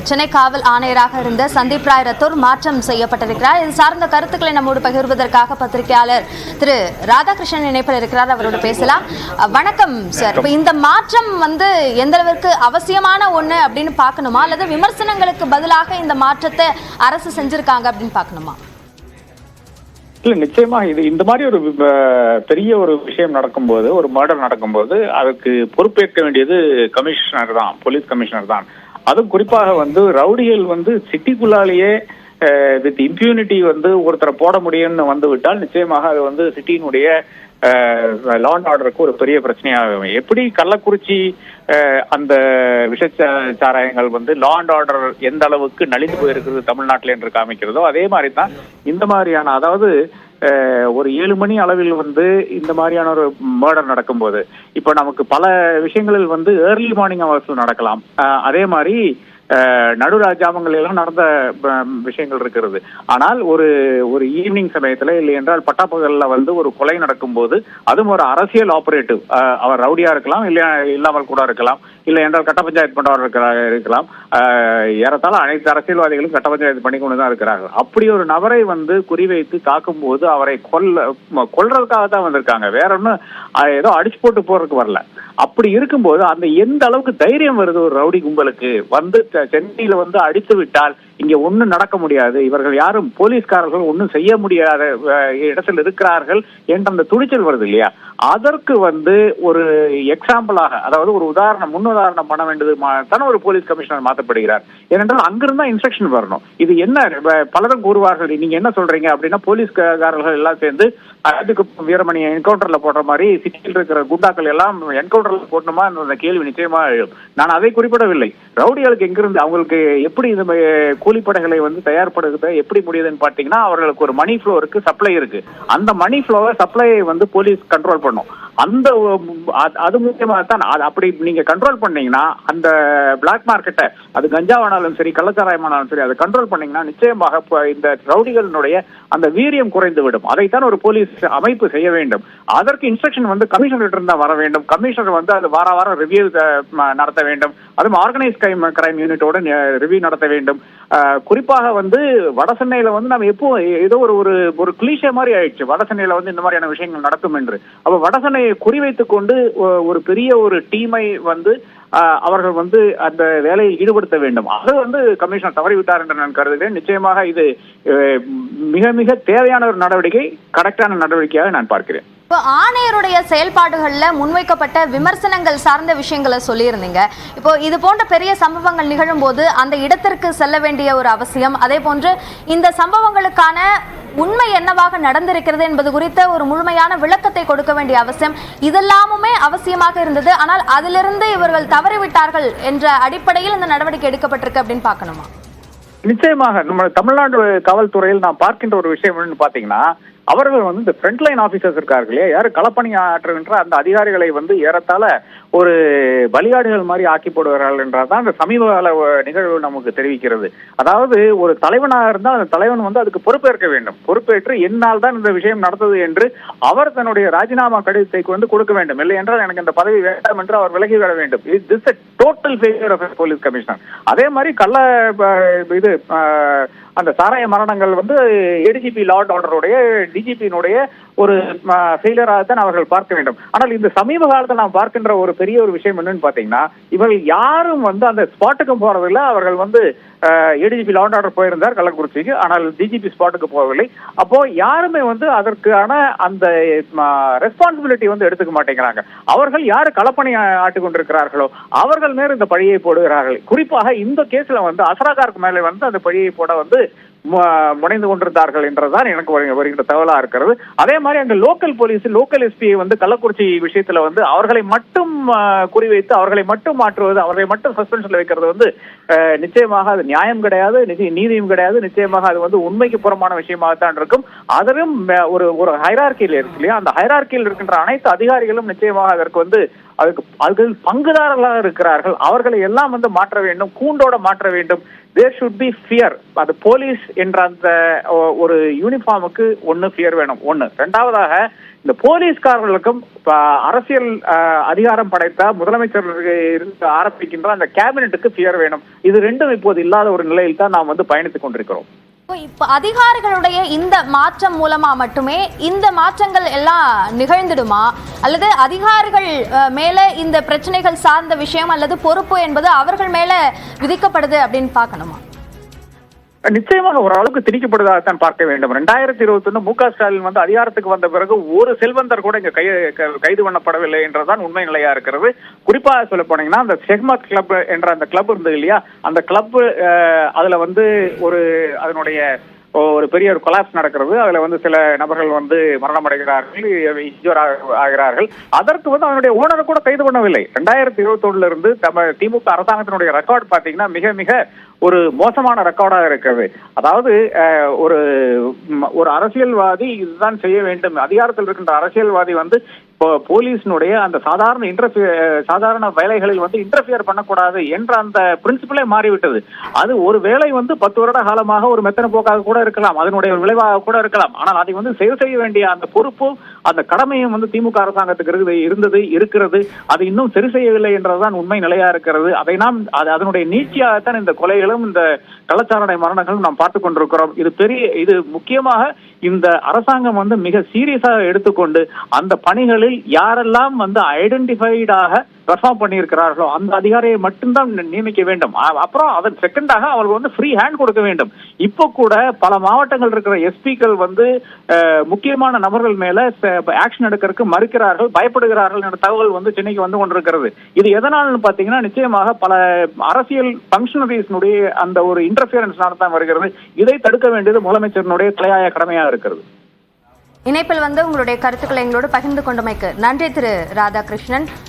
சென்னை காவல் ஆணையராக இருந்த சந்தீப் ராய் ரத்தோர் மாற்றம் செய்யப்பட்டிருக்கிறார். இது சார்ந்த கருத்துக்களை நம்மோடு பகிர்வதற்காக பத்திரிகையாளர் திரு ராதாகிருஷ்ணன் இணைப்பில் இருக்கிறார். அவரோடு பேசலாம். வணக்கம் சார். இப்ப இந்த மாற்றம் எந்த அளவிற்கு அவசியமான ஒண்ணு அப்படின்னு பார்க்கணுமா, அல்லது விமர்சனங்களுக்கு பதிலாக இந்த மாற்றத்தை அரசு செஞ்சிருக்காங்க அப்படின்னு பார்க்கணுமா? இல்ல, நிச்சயமா இது இந்த மாதிரி ஒரு பெரிய ஒரு விஷயம் நடக்கும்போது, ஒரு மர்டர் நடக்கும்போது அதுக்கு பொறுப்பேற்க வேண்டியது கமிஷனர் தான், போலீஸ் கமிஷனர் தான். அதுவும் குறிப்பாக ரவுடிகள் சிட்டிக்குள்ளாலேயே வித் இம்ப்யூனிட்டி ஒருத்தரை போட முடியும்னு விட்டால் நிச்சயமாக அது சிட்டியினுடைய லா அண்ட் ஆர்டருக்கு ஒரு பெரிய பிரச்சனையாகும். எப்படி கள்ளக்குறிச்சி அந்த விஷச்சாராயங்கள் லா அண்ட் ஆர்டர் எந்த அளவுக்கு நலிந்து போயிருக்கிறது தமிழ்நாட்டில் என்று காமிக்கிறதோ, அதே மாதிரி தான் இந்த மாதிரியான, அதாவது ஒரு 7 மணி அளவில் இந்த மாதிரியான ஒரு மர்டர் நடக்கும்போது இப்ப நமக்கு பல விஷயங்களில் ஏர்லி மார்னிங் அவர்ஸ் நடக்கலாம். அதே மாதிரி நடுராஜாமங்கள் எல்லாம் நடந்த விஷயங்கள் இருக்கிறது. ஆனால் ஒரு ஈவினிங் சமயத்துல இல்லை என்றால் பட்டாப்பகல்ல ஒரு கொலை நடக்கும் போது, அதுவும் ஒரு அரசியல் ஆபரேட்டிவ், அவர் ரவுடியா இருக்கலாம், இல்ல இல்லாமல் கூட இருக்கலாம், இல்லை என்றால் கட்ட பஞ்சாயத்து பண்றவர் இருக்கலாம். ஏறத்தாழ அனைத்து அரசியல்வாதிகளும் கட்ட பஞ்சாயத்து பண்ணி கொண்டுதான் இருக்கிறார்கள். அப்படி ஒரு நபரை குறிவைத்து தாக்கும் போது அவரை கொல்றதுக்காக தான் வந்திருக்காங்க, வேற ஒன்னும் ஏதோ அடிச்சு போட்டு போறதுக்கு வரல. அப்படி இருக்கும்போது அந்த எந்த அளவுக்கு தைரியம் வருது ஒரு ரவுடி கும்பலுக்கு சென்னையில அடித்து விட்டால் இங்க ஒண்ணும் நடக்க முடியாது, இவர்கள் யாரும் போலீஸ்காரர்கள் ஒன்னும் செய்ய முடியாத இடத்தில் இருக்கிறார்கள் என்ற அந்த துணிச்சல் வருது இல்லையா? அதற்கு ஒரு எக்ஸாம்பிளாக, அதாவது ஒரு முன்னுதாரணம் பண்ண வேண்டியது தானே ஒரு போலீஸ் கமிஷனர் மாற்றப்படுகிறார். ஏனென்றால் அங்கிருந்தா இன்ஸ்ட்ரக்ஷன் வரணும். இது என்ன பலரும் கூறுவார்கள், நீங்க என்ன சொல்றீங்க அப்படின்னா, போலீஸ்காரர்கள் எல்லாம் சேர்ந்து அதுக்கு வீரமணி என்கவுண்டர்ல போடுற மாதிரி சிட்டியில் இருக்கிற குண்டாக்கள் எல்லாம் என்கவுண்டர்ல போடணுமா என்ற கேள்வி நிச்சயமா எழும். நான் அதை குறிப்பிடவில்லை. ரவுடிகளுக்கு எங்கிருந்து அவங்களுக்கு எப்படி இந்த கூலிப்படைகளை தயார்படுத்த எப்படி முடியுதுன்னு பாத்தீங்கன்னா, அவர்களுக்கு ஒரு மணி ஃப்ளோ இருக்கு, சப்ளை இருக்கு. அந்த மணி ஃப்ளோவை சப்ளையை போலீஸ் கண்ட்ரோல் பண்ணும். அந்த அது முக்கியமாகத்தான். அப்படி நீங்க கண்ட்ரோல் பண்ணீங்கன்னா, அந்த பிளாக் மார்க்கெட்டை, அது கஞ்சாவானாலும் சரி கள்ளச்சாராயமானாலும் சரி, அதை கண்ட்ரோல் பண்ணீங்கன்னா நிச்சயமாக இந்த ரவுடிகளினுடைய அந்த வீரியம் குறைந்து விடும். அதைத்தான் ஒரு போலீஸ் அமைப்பு செய்ய வேண்டும். அதற்கு இன்ஸ்ட்ரக்ஷன் கமிஷனர் இருந்தா வர வேண்டும். கமிஷனர் அது வாரம் ரிவ்யூ நடத்த வேண்டும். அதுவும் ஆர்கனைஸ் கிரைம் யூனிட்டோட ரிவ்யூ நடத்த வேண்டும். குறிப்பாக வட சென்னையில நம்ம எப்போ ஏதோ ஒரு கிளீஷே மாதிரி ஆயிடுச்சு, வட சென்னையில இந்த மாதிரியான விஷயங்கள் நடக்கும் என்று. அப்ப வட சென்னையை குறிவைத்துக் கொண்டு ஒரு பெரிய ஒரு டீமை அவர்கள் அந்த வேலையில் ஈடுபடுத்த வேண்டும். அது கமிஷனர் தவறிவிட்டார் என்று நான் கருதுகிறேன். நிச்சயமாக இது மிக மிக தேவையான ஒரு நடவடிக்கை, கரெக்டான நடவடிக்கையாக நான் பார்க்கிறேன். இப்போ ஆணையருடைய செயல்பாடுகள்ல முன்வைக்கப்பட்ட விமர்சனங்கள் சார்ந்த விஷயங்களை சொல்லியிருந்தீங்க. இப்போ இது போன்ற பெரிய சம்பவங்கள் நிகழும் போது அந்த இடத்திற்கு செல்ல வேண்டிய ஒரு அவசியம், அதே போன்று இந்த சம்பவங்களுக்கான உண்மை என்னவாக நடந்திருக்கிறது என்பது குறித்த ஒரு முழுமையான விளக்கத்தை கொடுக்க வேண்டிய அவசியம், இதெல்லாமுமே அவசியமாக இருந்தது. ஆனால் அதிலிருந்து இவர்கள் தவறிவிட்டார்கள் என்ற அடிப்படையில் இந்த நடவடிக்கை எடுக்கப்பட்டிருக்கு அப்படின்னு பார்க்கணுமா? நிச்சயமாக நம்ம தமிழ்நாடு காவல்துறையில் நான் பார்க்கின்ற ஒரு விஷயம் என்னன்னு பாத்தீங்கன்னா, அவர்கள் இந்த ஃப்ரண்ட்லைன் ஆபீசர்ஸ் இருக்கார்கள், யாரு களப்பணி ஆற்றுகின்ற அந்த அதிகாரிகளை ஏறத்தாழ ஒரு பலியாடுகள் மாதிரி ஆக்கி போடுவார்கள் என்றதான் அந்த சமீப கால நிகழ்வு நமக்கு தெரிவிக்கிறது. அதாவது ஒரு தலைவனாக இருந்தால் அந்த தலைவன் அதுக்கு பொறுப்பேற்க வேண்டும். பொறுப்பேற்று என்னால் தான் இந்த விஷயம் நடந்தது என்று அவர் தன்னுடைய ராஜினாமா கடிதத்தை கொடுக்க வேண்டும். இல்லை என்றால் எனக்கு இந்த பதவி வேண்டாம் என்று அவர் விலகி வர வேண்டும். This a total failure of a police commissioner. அதே மாதிரி அந்த சாராய மரணங்கள் ஏடிஜிபி லா அண்ட் ஆர்டருடைய டிஜிபியினுடைய ஒரு ஃபெயிலியராகத்தான் அவர்கள் பார்க்க வேண்டும். ஆனால் இந்த சமீப காலத்தில் நாம் பார்க்கின்ற ஒரு பெரிய ஒரு விஷயம் என்னன்னு பாத்தீங்கன்னா, இவர்கள் யாரும் அந்த ஸ்பாட்டுக்கும் போறதில்லை. அவர்கள் ஏடிஜிபி லா அண்ட் ஆர்டர் போயிருந்தார் கள்ளக்குறிச்சிக்கு, ஆனால் டிஜிபி ஸ்பாட்டுக்கு போகவில்லை. அப்போ யாருமே அதற்கான அந்த ரெஸ்பான்சிபிலிட்டி எடுத்துக்க மாட்டேங்கிறாங்க. அவர்கள் யாரு களப்பணி ஆட்டிக் கொண்டிருக்கிறார்களோ அவர்கள் மேல இந்த பழியை போடுகிறார்கள். குறிப்பாக இந்த கேஸ்ல அசராகாருக்கு மேலே அந்த பழியை போட முனைந்து கொண்டிருந்தார்கள் என்றுதான் எனக்கு வருகின்ற தகவலா இருக்கிறது. அதே மாதிரி அங்க லோக்கல் போலீஸ், லோக்கல் எஸ்பியை கள்ளக்குறிச்சி விஷயத்துல அவர்களை மட்டும் குறிவைத்து அவர்களை மட்டும் மாற்றுவது, அவர்களை மட்டும் சஸ்பென்ஷன்ல வைக்கிறது நிச்சயமாக அது நியாயம் கிடையாது, நீதியும் கிடையாது. நிச்சயமாக அது உண்மைக்கு புறமான விஷயமாகத்தான் இருக்கும். அதிலும் ஒரு ஹைரார்கியில் இருக்கு இல்லையா, அந்த ஹைரார்கியில் இருக்கின்ற அனைத்து அதிகாரிகளும் நிச்சயமாக அதற்கு அதுக்கு பங்குதாரர்களாக இருக்கிறார்கள், அவர்களை எல்லாம் வந்து மாற்ற வேண்டும், கூண்டோட மாற்ற வேண்டும். There should be fear. அது போலீஸ் என்ற அந்த ஒரு யூனிஃபார்முக்கு ஃபியர் வேணும். ரெண்டாவதாக இந்த போலீஸ்காரர்களுக்கும் அரசியல் அதிகாரம் படைத்த முதலமைச்சர் ஆரம்பிக்கின்ற அந்த கேபினெட்டுக்கு ஃபியர் வேணும். இது ரெண்டும் இப்போது இல்லாத ஒரு நிலையில் தான் நாம் வந்து பயணித்துக் கொண்டிருக்கிறோம். இப்ப அதிகாரிகளுடைய இந்த மாற்றம் மூலமா மட்டுமே இந்த மாற்றங்கள் எல்லாம் நிகழ்ந்துடுமா, அல்லது அதிகாரிகள் மேல இந்த பிரச்சனைகள் சார்ந்த விஷயம் அல்லது பொறுப்பு என்பது அவர்கள் மேல விதிக்கப்படுது அப்படின்னு பார்க்கணுமா? நிச்சயமாக ஓரளவுக்கு திணிக்கப்படுவதாகத்தான் பார்க்க வேண்டும். 2021 மு.க. ஸ்டாலின் வந்து அதிகாரத்துக்கு வந்த பிறகு ஒரு செல்வந்தர் கூட இங்க கைது பண்ணப்படவில்லை என்றதான் உண்மை நிலையா இருக்கிறது. குறிப்பாக சொல்ல போனீங்கன்னா அந்த செஹ்மத் கிளப் என்ற அந்த கிளப் இருந்தது இல்லையா, அந்த கிளப் அதுல வந்து அதனுடைய ஒரு பெரிய ஒரு கொலாப்ஸ் நடக்கிறது. அதுல வந்து சில நபர்கள் வந்து மரணம் அடைகிறார்கள், இன்ஜூர் ஆகிறார்கள். அதற்கு வந்து அவனுடைய ஓனரை கூட கைது பண்ணவில்லை. 2021 இருந்து திமுக அரசாங்கத்தினுடைய ரெக்கார்டு பாத்தீங்கன்னா மிக மிக ஒரு மோசமான ரெக்கார்டாக இருக்கிறது. அதாவது ஒரு அரசியல்வாதி இதுதான் செய்ய வேண்டும், அதிகாரத்தில் இருக்கின்ற அரசியல்வாதி வந்து போலீஸினுடைய அந்த சாதாரண வேலைகளில் வந்து இன்டர்ஃபியர் பண்ணக்கூடாது என்ற அந்த பிரின்சிபலே மாறிவிட்டது. அது ஒரு வேலை வந்து 10 வருட காலமாக ஒரு மெத்தன போக்காக கூட இருக்கலாம், அதனுடைய விளைவாக கூட இருக்கலாம். ஆனால் அதை வந்து செய்ய வேண்டிய அந்த பொறுப்பும் அந்த கடமையும் வந்து திமுக அரசாங்கத்துக்கு இருக்கிறது. அது இன்னும் சரி செய்யவில்லை என்றதுதான் உண்மை நிலையா இருக்கிறது. அதை நாம் அதனுடைய நீட்சியாகத்தான் இந்த கொலைகளும் இந்த கள்ளச்சாரணை மரணங்களும் நாம் பார்த்துக் கொண்டிருக்கிறோம். இது முக்கியமாக இந்த அரசாங்கம் வந்து மிக சீரியஸாக எடுத்துக்கொண்டு அந்த பணிகளில் யாரெல்லாம் வந்து ஐடென்டிஃபைடாக பெர்ஃபார்ம் பண்ணியிருக்கிறார்களோ அந்த அதிகாரியை மட்டும்தான் நியமிக்க வேண்டும். அப்புறம் அதன் செகண்டாக அவர்களுக்கு வந்து ஃப்ரீ ஹேண்ட் கொடுக்க வேண்டும். இப்போ கூட பல மாவட்டங்கள் இருக்கிற எஸ்பிக்கள் வந்து முக்கியமான நபர்கள் மேல ஆக்ஷன் எடுக்கிறதுக்கு மறுக்கிறார்கள், பயப்படுகிறார்கள் என்ற தகவல் வந்து சென்னைக்கு வந்து கொண்டிருக்கிறது. இது எதனால்னு பாத்தீங்கன்னா நிச்சயமாக பல அரசியல் பங்கஷனரிஸ்னுடைய அந்த ஒரு இன்டர்ஃபியரன்ஸ் தான் வருகிறது. இதை தடுக்க வேண்டியது முதலமைச்சரினுடைய தலையாய கடமையாக இருக்கிறது. இணைப்பில் வந்து உங்களுடைய கருத்துக்களை எங்களோடு பகிர்ந்து கொண்டமைக்கு நன்றி திரு ராதாகிருஷ்ணன்.